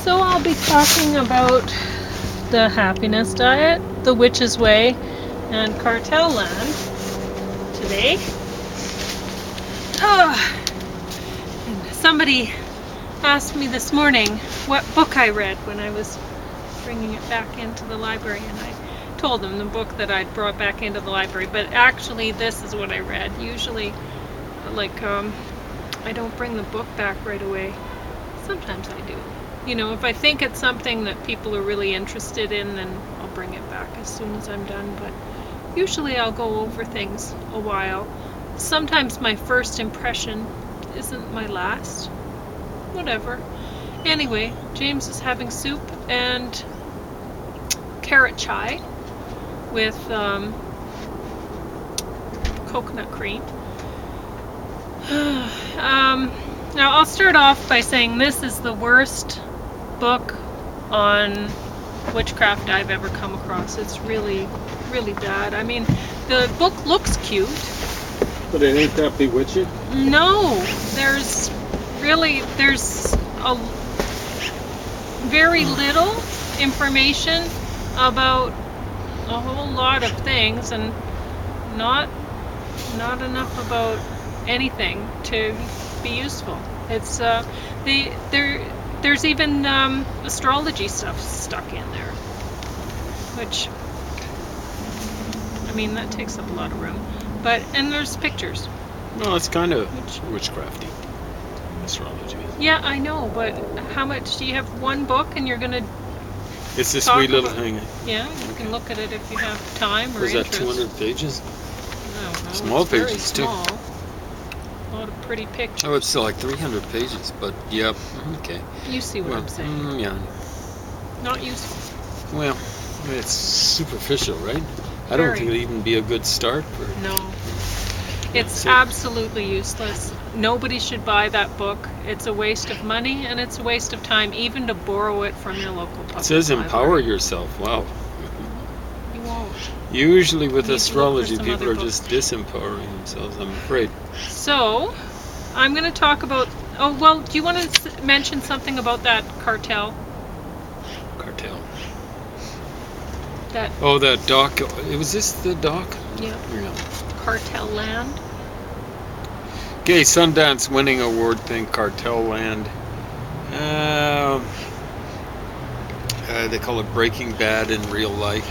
So I'll be talking about the happiness diet, the witch's way, and cartel land today. And somebody asked me this morning what book I read when I was bringing it back into the library, and I told them the book that I'd brought back into the library, but actually this is what I read. Usually, I don't bring the book back right away. Sometimes I do. You know, if I think it's something that people are really interested in, then I'll bring it back as soon as I'm done, but usually I'll go over things a while. Sometimes my first impression isn't my last. Whatever. Anyway, James is having soup and carrot chai with coconut cream. Now I'll start off by saying this is the worst book on witchcraft I've ever come across. It's really, really bad. I mean, the book looks cute. But it ain't that bewitching? No, there's a very little information about a whole lot of things, and not enough about anything to be useful. It's there's even astrology stuff stuck in there, which, I mean, that takes up a lot of room. And there's pictures. No, it's kind of witchcrafty, astrology. Yeah, I know, but how much? Do you have one book and you're gonna? It's a sweet little thing. Yeah, you can look at it if you have time or Was interest. that 200 pages? I don't know. Small It's very pages, too. small. A lot of pretty pictures. Oh, it's still like 300 pages, but yep, okay. You see what I'm saying? Yeah. Not useful. Well, it's superficial, right? I don't think it'd even be a good start for. No. It's absolutely useless. Nobody should buy that book. It's a waste of money and it's a waste of time, even to borrow it from your local public library. It says empower yourself. Wow. You won't. Usually with You need to look astrology, for some people other are just disempowering themselves, I'm afraid. So, I'm going to talk about... Oh, well, do you want to mention something about that cartel? Cartel. That... Oh, that doc. Was this the doc? Yeah. Cartel land. Okay, Sundance winning award thing, Cartel Land. They call it Breaking Bad in real life.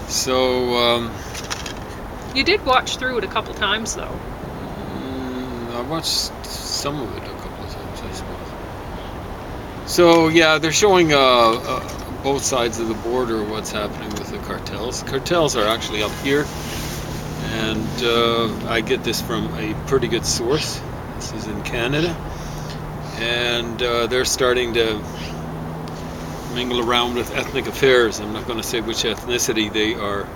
So, You did watch through it a couple times, though. I watched some of it a couple of times, I suppose. So, yeah, they're showing both sides of the border what's happening with the cartels. Cartels are actually up here. And I get this from a pretty good source. This is in Canada. And they're starting to mingle around with ethnic affairs. I'm not going to say which ethnicity they are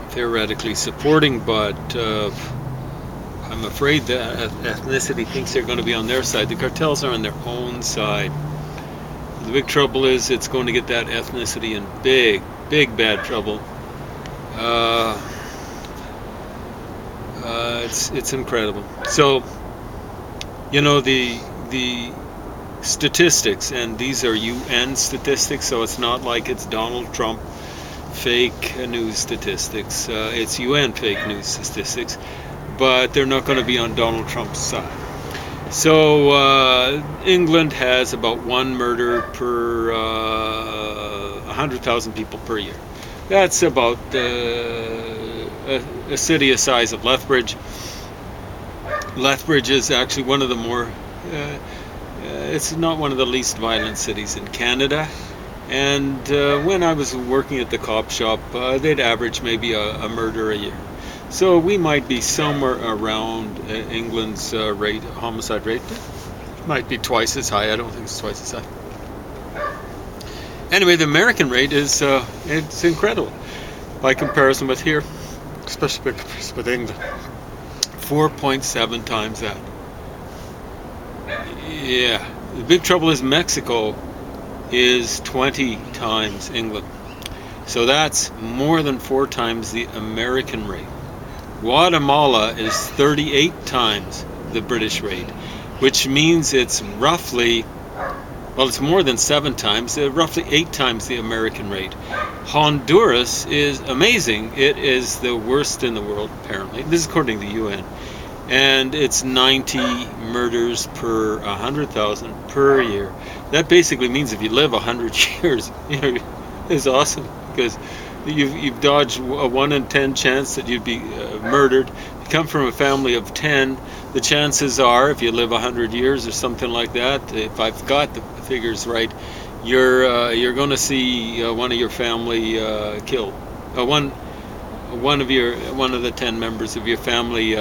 theoretically supporting, but I'm afraid that ethnicity thinks they're going to be on their side. The cartels are on their own side. The big trouble is it's going to get that ethnicity in big, bad trouble. It's incredible. So, you know, the statistics, and these are UN statistics, so it's not like it's Donald Trump fake news statistics. It's UN fake news statistics, but they're not going to be on Donald Trump's side. So, England has about one murder per 100,000 people per year. That's about a city the size of Lethbridge. Lethbridge is actually one of the more, it's not one of the least violent cities in Canada. And when I was working at the cop shop, they'd average maybe a murder a year. So we might be somewhere around England's homicide rate. It might be twice as high. I don't think it's twice as high. Anyway, the American rate is it's incredible by comparison with here, especially with England. 4.7 times that. Yeah. The big trouble is Mexico is 20 times England. So that's more than 4 times the American rate. Guatemala is 38 times the British rate, which means it's roughly Well, it's more than 7 times, roughly 8 times the American rate. Honduras is amazing. It is the worst in the world, apparently. This is according to the UN. And it's 90 murders per 100,000 per year. That basically means if you live 100 years, it's awesome, because you've dodged a 1 in 10 chance that you'd be murdered. You come from a family of 10. The chances are, if you live 100 years or something like that, if I've got the figures right, you're going to see one of your family killed. One of the 10 members of your family.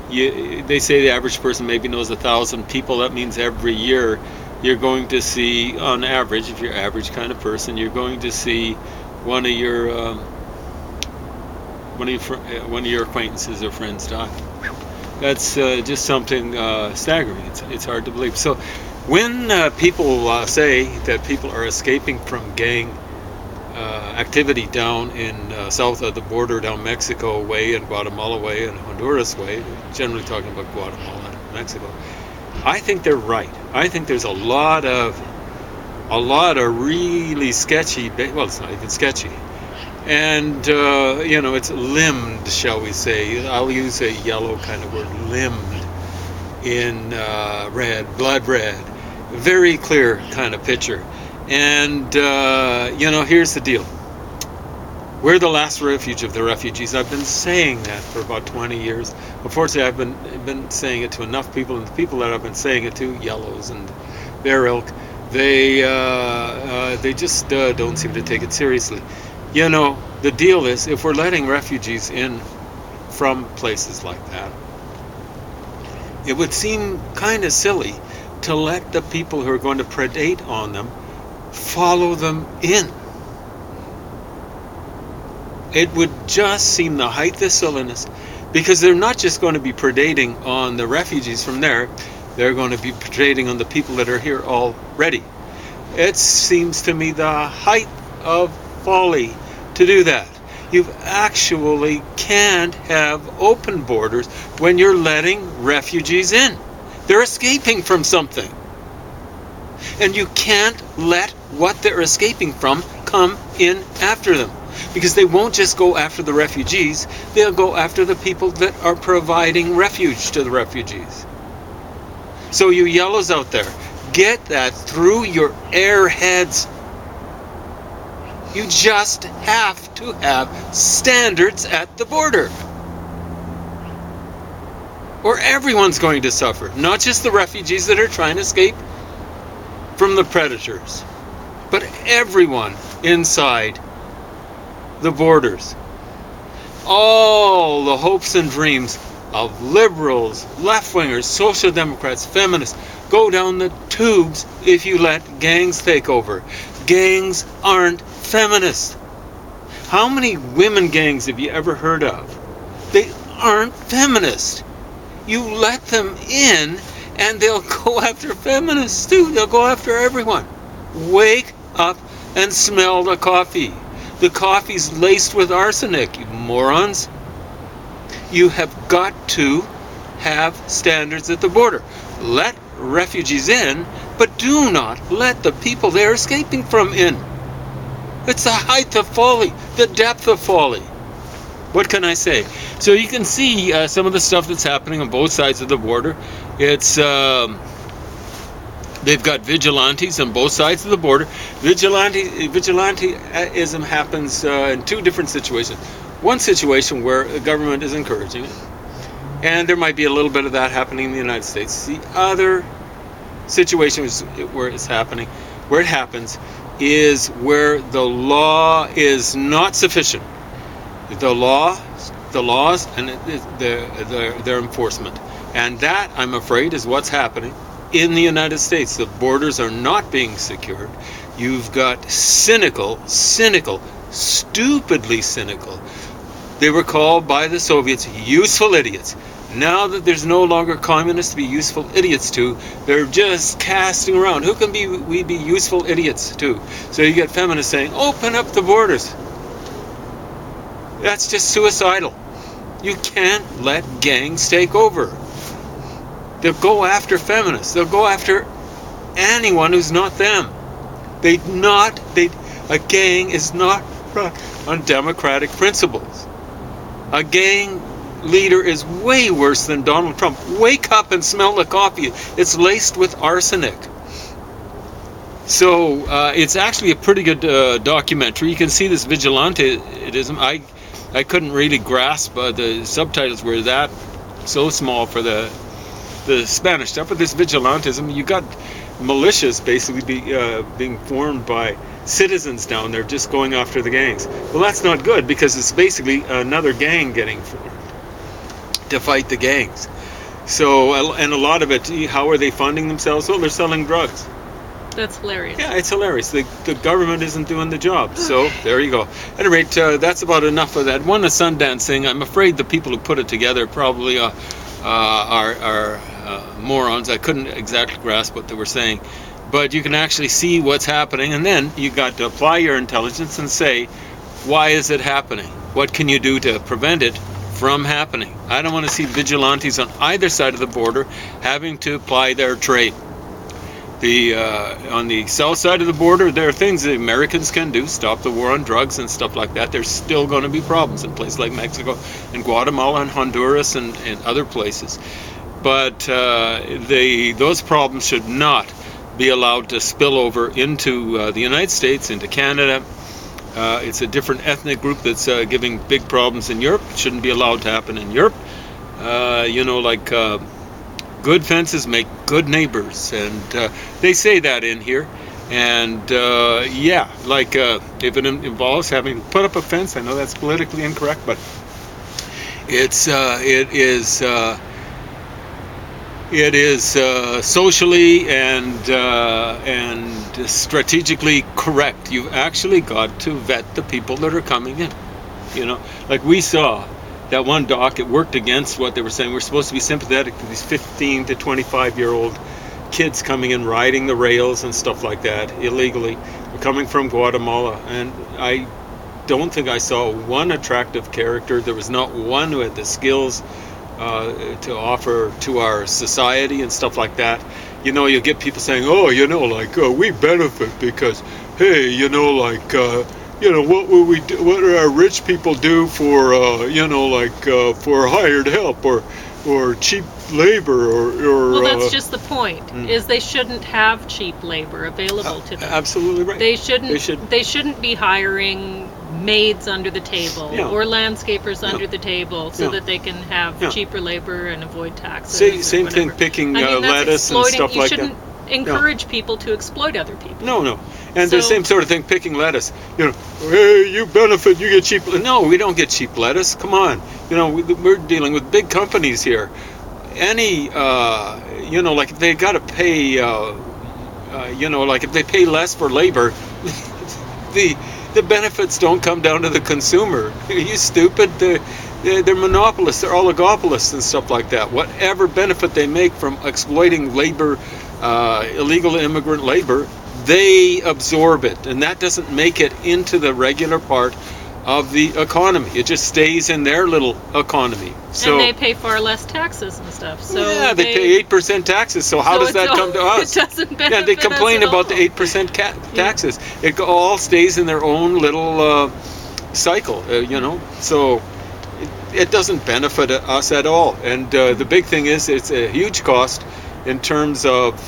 They say the average person maybe knows 1,000 people. That means every year you're going to see, on average, if you're average kind of person, you're going to see one of your acquaintances or friends die. That's just something staggering. It's hard to believe. So when people say that people are escaping from gang activity down in south of the border, down Mexico way and Guatemala way and Honduras way, generally talking about Guatemala and Mexico, I think they're right. I think there's a lot of really sketchy, well, it's not even sketchy, and it's limbed, shall we say. I'll use a yellow kind of word, limbed, in blood red, very clear kind of picture. And here's the deal. We're the last refuge of the refugees. I've been saying that for about 20 years. Unfortunately, I've been saying it to enough people, and the people that I've been saying it to, yellows and their ilk, they just don't seem to take it seriously. The deal is, if we're letting refugees in from places like that, it would seem kind of silly to let the people who are going to predate on them follow them in. It would just seem the height of silliness, because they're not just going to be predating on the refugees from there, they're going to be predating on the people that are here already. It seems to me the height of folly to do that. You actually can't have open borders when you're letting refugees in. They're escaping from something. And you can't let what they're escaping from come in after them. Because they won't just go after the refugees, they'll go after the people that are providing refuge to the refugees. So you yellows out there, get that through your airheads. You just have to have standards at the border, or everyone's going to suffer. Not just the refugees that are trying to escape from the predators, but everyone inside the borders. All the hopes and dreams of liberals, left-wingers, social democrats, feminists go down the tubes if you let gangs take over. Gangs aren't feminist. How many women gangs have you ever heard of? They aren't feminist. You let them in and they'll go after feminists too. They'll go after everyone. Wake up and smell the coffee. The coffee's laced with arsenic, you morons. You have got to have standards at the border. Let refugees in, but do not let the people they're escaping from in. It's the height of folly, the depth of folly. What can I say? So you can see some of the stuff that's happening on both sides of the border. It's they've got vigilantes on both sides of the border. Vigilantism happens in 2 different situations. One situation where the government is encouraging it, and there might be a little bit of that happening in the United States. The other situation where it happens, is where the law is not sufficient. The laws, and their enforcement. And that, I'm afraid, is what's happening in the United States. The borders are not being secured. You've got cynical, stupidly cynical. They were called by the Soviets useful idiots. Now that there's no longer communists to be useful idiots to, they're just casting around. Who can we be useful idiots to? So you get feminists saying, open up the borders. That's just suicidal. You can't let gangs take over. They'll go after feminists. They'll go after anyone who's not them. A gang is not run on democratic principles. A gang leader is way worse than Donald Trump. Wake up and smell the coffee. It's laced with arsenic. So it's actually a pretty good documentary. You can see this vigilantism. I couldn't really grasp the subtitles were that so small for the Spanish stuff. But this vigilantism, you got militias basically being formed by citizens down there just going after the gangs. Well, that's not good because it's basically another gang getting formed to fight the gangs. So, and a lot of it, how are they funding themselves? Well, they're selling drugs. That's hilarious. Yeah, it's hilarious. The government isn't doing the job. So there you go. At any rate, that's about enough of that. One, the Sundance thing. I'm afraid the people who put it together probably are morons. I couldn't exactly grasp what they were saying. But you can actually see what's happening, and then you got to apply your intelligence and say, why is it happening? What can you do to prevent it from happening? I don't want to see vigilantes on either side of the border having to apply their trade. On the south side of the border, there are things the Americans can do, stop the war on drugs and stuff like that. There's still going to be problems in places like Mexico and Guatemala and Honduras and other places. But those problems should not be allowed to spill over into the United States, into Canada. It's a different ethnic group that's giving big problems in Europe. It shouldn't be allowed to happen in Europe. Good fences make good neighbors, and they say that in here. And if it involves having to put up a fence, I know that's politically incorrect, but it is socially and strategically correct. You've actually got to vet the people that are coming in. Like we saw that one doc, it worked against what they were saying. We're supposed to be sympathetic to these 15 to 25-year-old kids coming in, riding the rails and stuff like that illegally. They're coming from Guatemala, and I don't think I saw one attractive character. There was not one who had the skills to offer to our society and stuff like that. You get people saying, we benefit because, hey, what would we do? What do our rich people do for, for hired help or cheap labor or? Well, that's just the point. Is they shouldn't have cheap labor available to them. Absolutely right. They shouldn't be hiring maids under the table or landscapers under the table so that they can have cheaper labor and avoid taxes. Same thing, picking lettuce and stuff like that. You shouldn't encourage people to exploit other people. No. And the same sort of thing, picking lettuce. Hey, you benefit, you get cheap. No, we don't get cheap lettuce. Come on. We're dealing with big companies here. If they got to pay, if they pay less for labor, the benefits don't come down to the consumer. Are you stupid? They're monopolists, they're oligopolists and stuff like that. Whatever benefit they make from exploiting labor, illegal immigrant labor, they absorb it, and that doesn't make it into the regular part of the economy. It just stays in their little economy. So, and they pay far less taxes and stuff. So they pay 8% taxes. So how does that come to us? It doesn't benefit they complain us about the 8% taxes. It all stays in their own little cycle, So it doesn't benefit us at all. And the big thing is it's a huge cost in terms of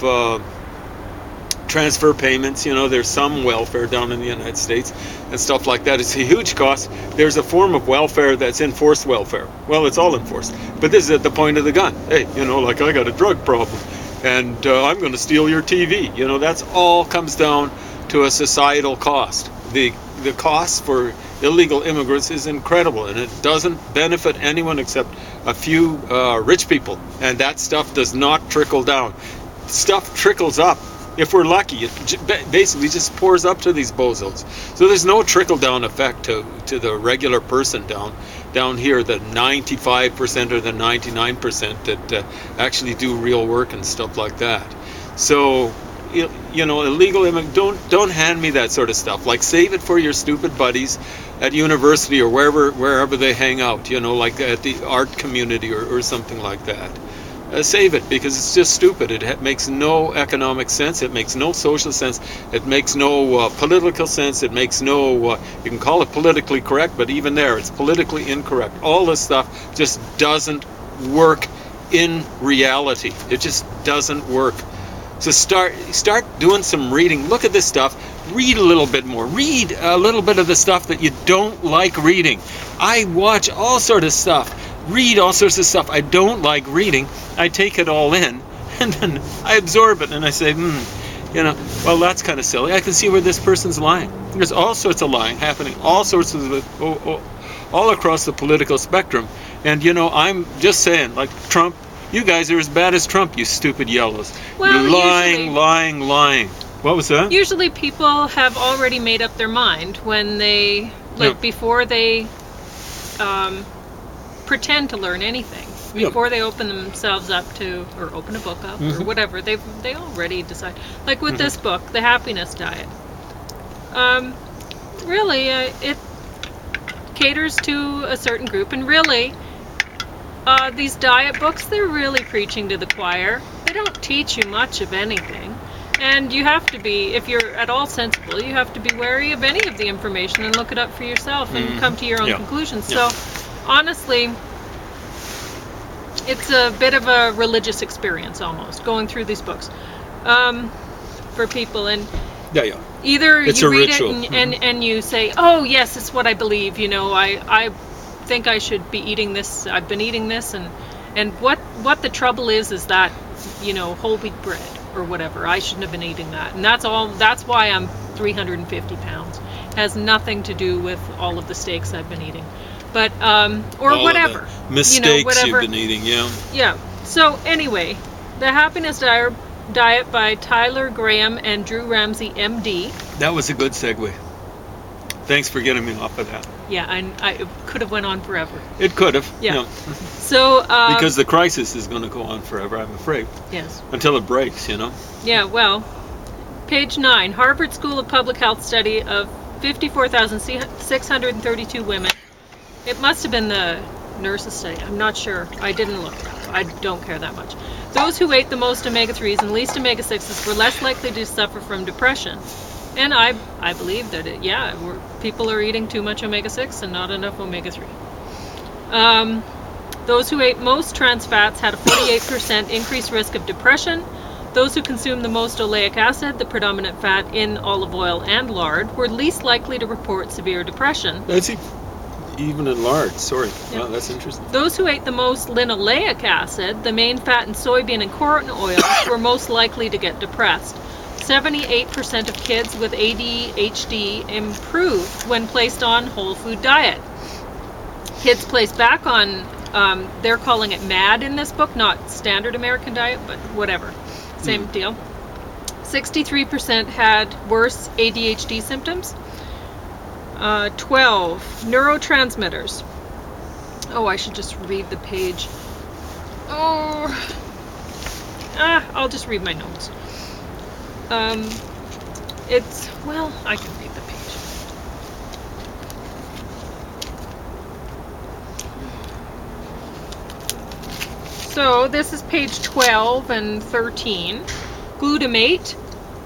transfer payments. There's some welfare down in the United States and stuff like that. It's a huge cost. There's a form of welfare that's enforced welfare. Well, it's all enforced, but this is at the point of the gun. Hey, I got a drug problem and I'm going to steal your TV. That's all comes down to a societal cost. The cost for illegal immigrants is incredible, and it doesn't benefit anyone except a few rich people, and that stuff does not trickle down. Stuff trickles up. If we're lucky, it basically just pours up to these bozos. So there's no trickle-down effect to the regular person down here, the 95% or the 99% that actually do real work and stuff like that. So, illegal immigrants, don't hand me that sort of stuff. Like, save it for your stupid buddies at university or wherever they hang out, like at the art community or something like that. save it, because it's just stupid. It makes no economic sense. It makes no social sense. It makes no political sense. It makes no, you can call it politically correct, but even there, it's politically incorrect. All this stuff just doesn't work in reality. It just doesn't work. So start doing some reading. Look at this stuff. Read a little bit more. Read a little bit of the stuff that you don't like reading. I watch all sorts of stuff. Read all sorts of stuff I don't like reading. I take it all in, and then I absorb it, and I say, well, that's kind of silly. I can see where this person's lying. There's all sorts of lying happening, all sorts of, all across the political spectrum. And I'm just saying, like Trump, you guys are as bad as Trump, you stupid yellows. Well, You're lying. What was that? Usually people have already made up their mind when they, before they pretend to learn anything. Before they open themselves up to, or open a book up, or whatever, they already decide. Like with this book, The Happiness Diet. Really, it caters to a certain group, and really, these diet books, they're really preaching to the choir. They don't teach you much of anything. And you have to be, if you're at all sensible, you have to be wary of any of the information and look it up for yourself and come to your own conclusions. So, honestly, it's a bit of a religious experience almost, going through these books for people. And either it's you read ritual. it and you say, oh yes, it's what I believe, I think I should be eating this, I've been eating this, and what the trouble is that, whole wheat bread or whatever, I shouldn't have been eating that, and that's why I'm 350 pounds. It has nothing to do with all of the steaks I've been eating. But or all whatever of the mistakes whatever you've been eating. So anyway, The Happiness Diet by Tyler Graham and Drew Ramsey, MD. That was a good segue. Thanks for getting me off of that. Yeah, I could have went on forever. It could have. Yeah. So because the crisis is going to go on forever, I'm afraid. Yes. Until it breaks, Yeah. Well, page 9, Harvard School of Public Health study of 54,632 women. It must have been the nurses' study. I'm not sure. I didn't look it up. I don't care that much. Those who ate the most omega-3s and least omega-6s were less likely to suffer from depression. And I believe that people are eating too much omega-6 and not enough omega-3. Those who ate most trans fats had a 48% increased risk of depression. Those who consumed the most oleic acid, the predominant fat in olive oil and lard, were least likely to report severe depression. That's even in lard. Sorry. Wow, that's interesting. Those who ate the most linoleic acid, the main fat in soybean and corn oils, were most likely to get depressed. 78% of kids with ADHD improved when placed on whole food diet. Kids placed back on, they're calling it MAD in this book, not standard American diet, but whatever. Same deal. 63% had worse ADHD symptoms. 12 neurotransmitters. Oh, I should just read the page. I'll just read my notes. I can read the page. So this is page 12 and 13. Glutamate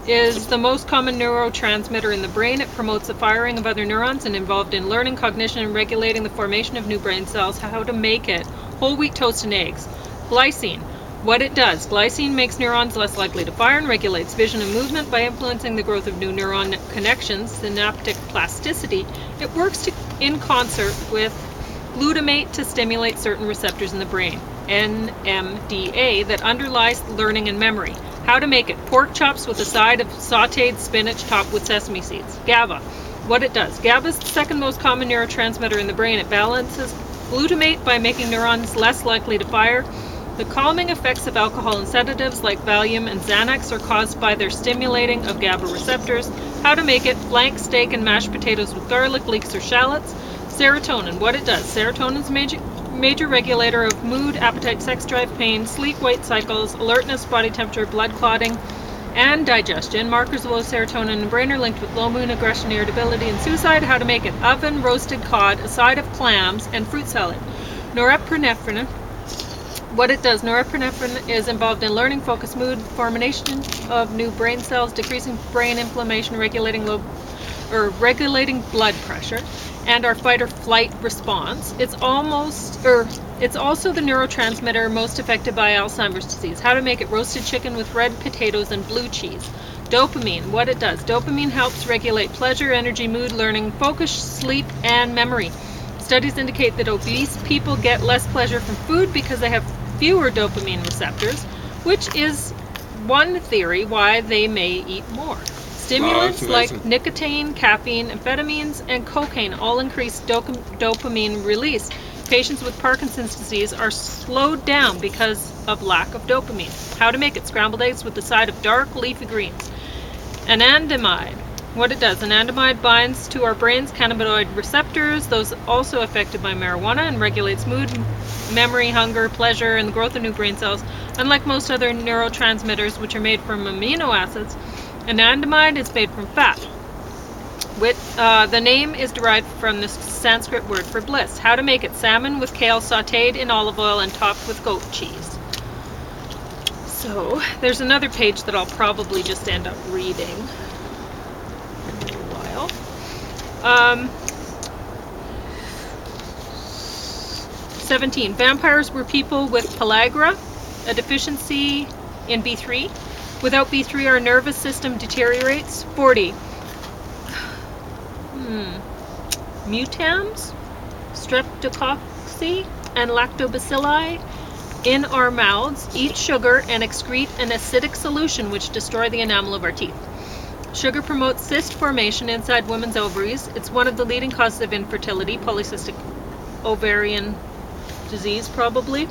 is the most common neurotransmitter in the brain. It promotes the firing of other neurons and involved in learning, cognition, and regulating the formation of new brain cells. How to make it? Whole wheat toast and eggs. Glycine. What it does. Glycine makes neurons less likely to fire and regulates vision and movement by influencing the growth of new neuron connections, synaptic plasticity. It works in concert with glutamate to stimulate certain receptors in the brain, NMDA, that underlies learning and memory. How to make it? Pork chops with a side of sautéed spinach topped with sesame seeds. GABA. What it does. GABA is the second most common neurotransmitter in the brain. It balances glutamate by making neurons less likely to fire. The calming effects of alcohol and sedatives like Valium and Xanax are caused by their stimulating of GABA receptors. How to make it? Flank steak and mashed potatoes with garlic, leeks, or shallots. Serotonin. What it does. Serotonin is major regulator of mood, appetite, sex drive, pain, sleep, weight cycles, alertness, body temperature, blood clotting, and digestion. Markers of low serotonin in the brain are linked with low mood, aggression, irritability, and suicide. How to make it? Oven roasted cod, a side of clams, and fruit salad. Norepinephrine. What it does, norepinephrine is involved in learning, focus, mood, formation of new brain cells, decreasing brain inflammation, regulating blood pressure, and our fight or flight response. It's also the neurotransmitter most affected by Alzheimer's disease. How to make it: roasted chicken with red potatoes and blue cheese. Dopamine, what it does. Dopamine helps regulate pleasure, energy, mood, learning, focus, sleep, and memory. Studies indicate that obese people get less pleasure from food because they have fewer dopamine receptors, which is one theory why they may eat more. Stimulants like nicotine, caffeine, amphetamines, and cocaine all increase dopamine release. Patients with Parkinson's disease are slowed down because of lack of dopamine. How to make it: scrambled eggs with a side of dark leafy greens. Anandamide. What it does: anandamide binds to our brain's cannabinoid receptors, those also affected by marijuana, and regulates mood, memory, hunger, pleasure, and the growth of new brain cells. Unlike most other neurotransmitters, which are made from amino acids, anandamide is made from fat. The name is derived from the Sanskrit word for bliss. How to make it: salmon with kale sautéed in olive oil and topped with goat cheese. So there's another page that I'll probably just end up reading for a little while. 17. Vampires were people with pellagra, a deficiency in B3. Without B3, our nervous system deteriorates. 40. Mutams, streptococcus, and lactobacilli in our mouths eat sugar and excrete an acidic solution which destroy the enamel of our teeth. Sugar promotes cyst formation inside women's ovaries. It's one of the leading causes of infertility, polycystic ovarian disease probably.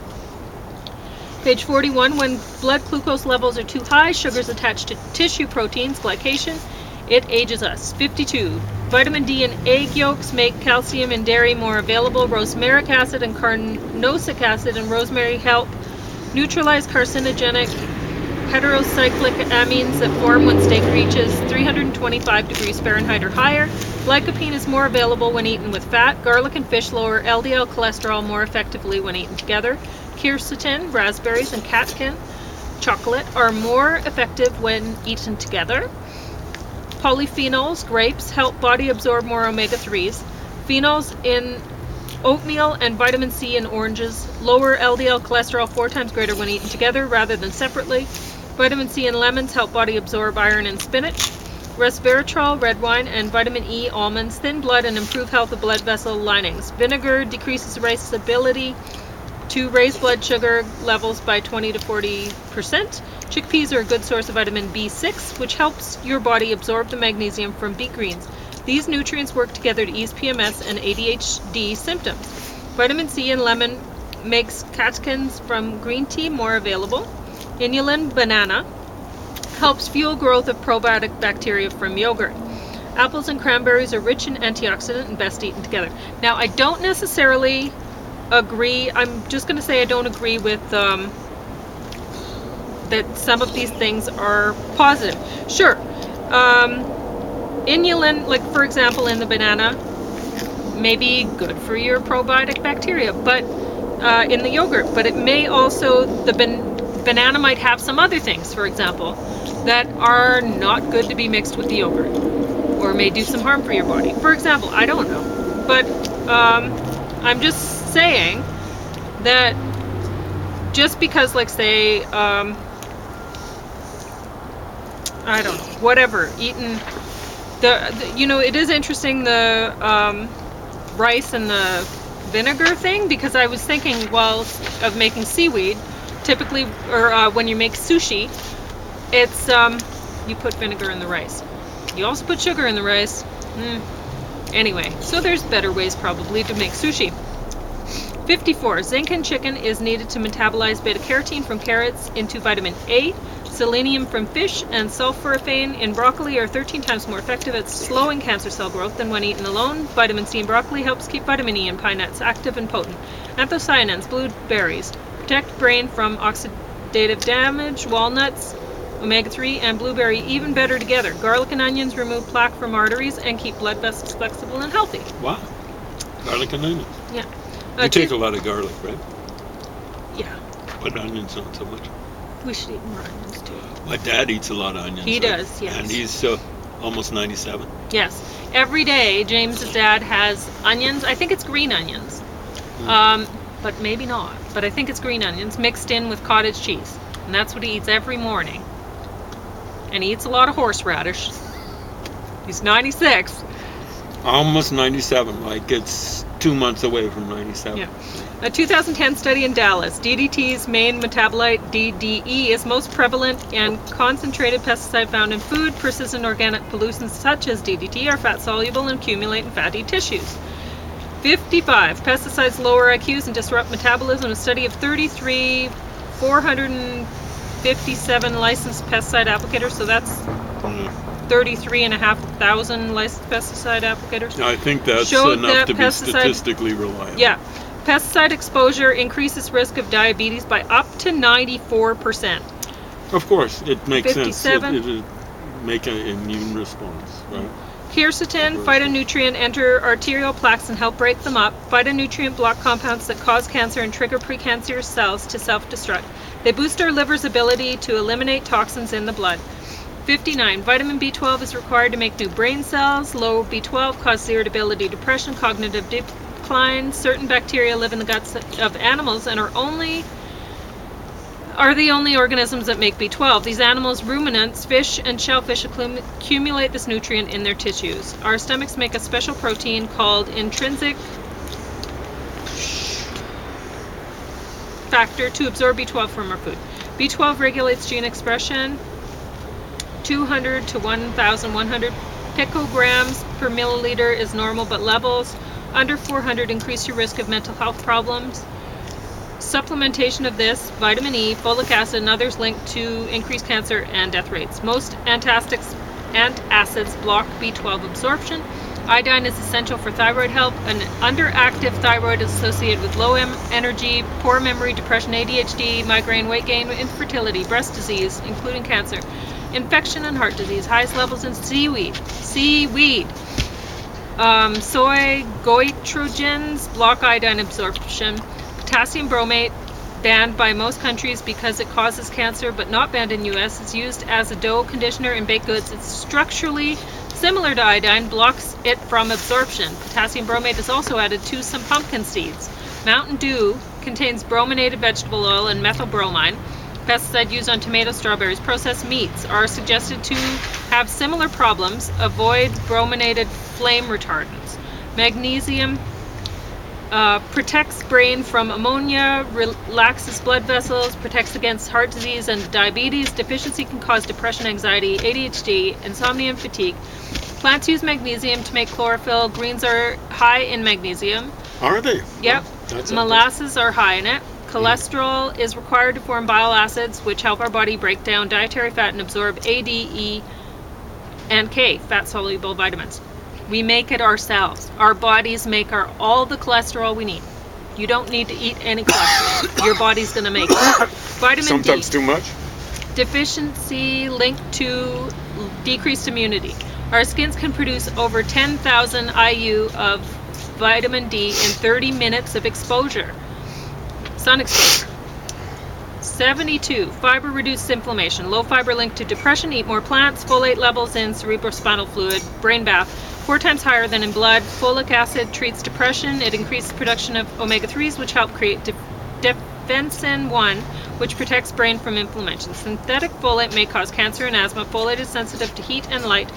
Page 41, when blood glucose levels are too high, sugars attached to tissue proteins, glycation, it ages us. 52. Vitamin D in egg yolks make calcium in dairy more available. Rosmaric acid and carnosic acid in rosemary help neutralize carcinogenic heterocyclic amines that form when steak reaches 325 degrees Fahrenheit or higher. Lycopene is more available when eaten with fat. Garlic and fish lower LDL cholesterol more effectively when eaten together. Quercetin, raspberries, and catkin, chocolate, are more effective when eaten together. Polyphenols, grapes, help body absorb more omega-3s. Phenols in oatmeal and vitamin C in oranges lower LDL cholesterol 4 times greater when eaten together rather than separately. Vitamin C in lemons help body absorb iron in spinach. Resveratrol, red wine, and vitamin E, almonds, thin blood and improve health of blood vessel linings. Vinegar decreases rice's ability to raise blood sugar levels by 20 to 40%. Chickpeas are a good source of vitamin B6, which helps your body absorb the magnesium from beet greens. These nutrients work together to ease PMS and ADHD symptoms. Vitamin C in lemon makes catechins from green tea more available. Inulin, banana, helps fuel growth of probiotic bacteria from yogurt. Apples and cranberries are rich in antioxidant and best eaten together. Now, I don't necessarily agree. I'm just going to say I don't agree with that some of these things are positive. Sure. Inulin, like for example in the banana, may be good for your probiotic bacteria, but in the yogurt, but it may also, banana might have some other things, for example, that are not good to be mixed with the yogurt, or may do some harm for your body. For example, I don't know, but I'm just saying that just because, like, say, I don't know, whatever, eaten, it is interesting, the rice and the vinegar thing, because I was thinking, well, of making seaweed, typically, or when you make sushi, it's, you put vinegar in the rice. You also put sugar in the rice. Anyway, so there's better ways probably to make sushi. 54. Zinc in chicken is needed to metabolize beta-carotene from carrots into vitamin A. Selenium from fish and sulforaphane in broccoli are 13 times more effective at slowing cancer cell growth than when eaten alone. Vitamin C in broccoli helps keep vitamin E in pine nuts active and potent. Anthocyanins, blueberries, protect brain from oxidative damage. Walnuts, omega-3, and blueberry even better together. Garlic and onions remove plaque from arteries and keep blood vessels flexible and healthy. Wow. Garlic and onions. Yeah. You take a lot of garlic, right? Yeah. But onions not so much. We should eat more onions too. My dad eats a lot of onions. He does, yes. And he's almost 97. Yes. Every day, James's dad has onions. I think it's green onions. But maybe not. But I think it's green onions mixed in with cottage cheese. And that's what he eats every morning. And he eats a lot of horseradish. He's 96. Almost 97. Like it's 2 months away from 97. Yeah. A 2010 study in Dallas. DDT's main metabolite, DDE, is most prevalent and concentrated pesticide found in food. Persistent organic pollutants such as DDT are fat-soluble and accumulate in fatty tissues. 55. Pesticides lower IQs and disrupt metabolism. A study of 457 licensed pesticide applicators. So that's 33,500 licensed pesticide applicators. I think that's Showed enough that to be statistically reliable. Yeah. Pesticide exposure increases risk of diabetes by up to 94%. Of course, it makes 57. sense. It would make an immune response, right? Quercetin, phytonutrient enter arterial plaques and help break them up. Phytonutrient block compounds that cause cancer and trigger precancerous cells to self-destruct. They boost our liver's ability to eliminate toxins in the blood. 59. Vitamin B12 is required to make new brain cells. Low B12 causes irritability, depression, cognitive decline. Certain bacteria live in the guts of animals and are the only organisms that make B12. These animals, ruminants, fish, and shellfish accumulate this nutrient in their tissues. Our stomachs make a special protein called intrinsic factor to absorb B12 from our food. B12 regulates gene expression. 200 to 1,100 picograms per milliliter is normal, but levels under 400 increase your risk of mental health problems. Supplementation of this, vitamin E, folic acid, and others linked to increased cancer and death rates. Most antacids block B12 absorption. Iodine is essential for thyroid health. An underactive thyroid is associated with low energy, poor memory, depression, ADHD, migraine, weight gain, infertility, breast disease, including cancer, infection, and heart disease. Highest levels in seaweed. Soy goitrogens block iodine absorption. Potassium bromate, banned by most countries because it causes cancer, but not banned in U.S. It's used as a dough conditioner in baked goods. It's structurally similar to iodine, blocks it from absorption. Potassium bromate is also added to some pumpkin seeds. Mountain Dew contains brominated vegetable oil and methylbromine. Pesticide used on tomatoes, strawberries. Processed meats are suggested to have similar problems. Avoid brominated flame retardants. Magnesium protects brain from ammonia, relaxes blood vessels, protects against heart disease and diabetes. Deficiency can cause depression, anxiety, ADHD, insomnia, and fatigue. Plants use magnesium to make chlorophyll. Greens are high in magnesium. Are they? Yep. That's Molasses are high in it. Cholesterol is required to form bile acids, which help our body break down dietary fat and absorb A, D, E, and K, fat-soluble vitamins. We make it ourselves. Our bodies make all the cholesterol we need. You don't need to eat any cholesterol. Your body's going to make it. Vitamin Sometimes D. too much. Deficiency linked to decreased immunity. Our skins can produce over 10,000 IU of vitamin D in 30 minutes of exposure. Sun exposure. 72. Fiber reduces inflammation. Low fiber linked to depression. Eat more plants. Folate levels in cerebrospinal fluid. Brain bath. 4 times higher than in blood. Folic acid treats depression. It increases production of omega-3s, which help create defensin 1, which protects brain from inflammation. Synthetic folate may cause cancer and asthma. Folate is sensitive to heat and light.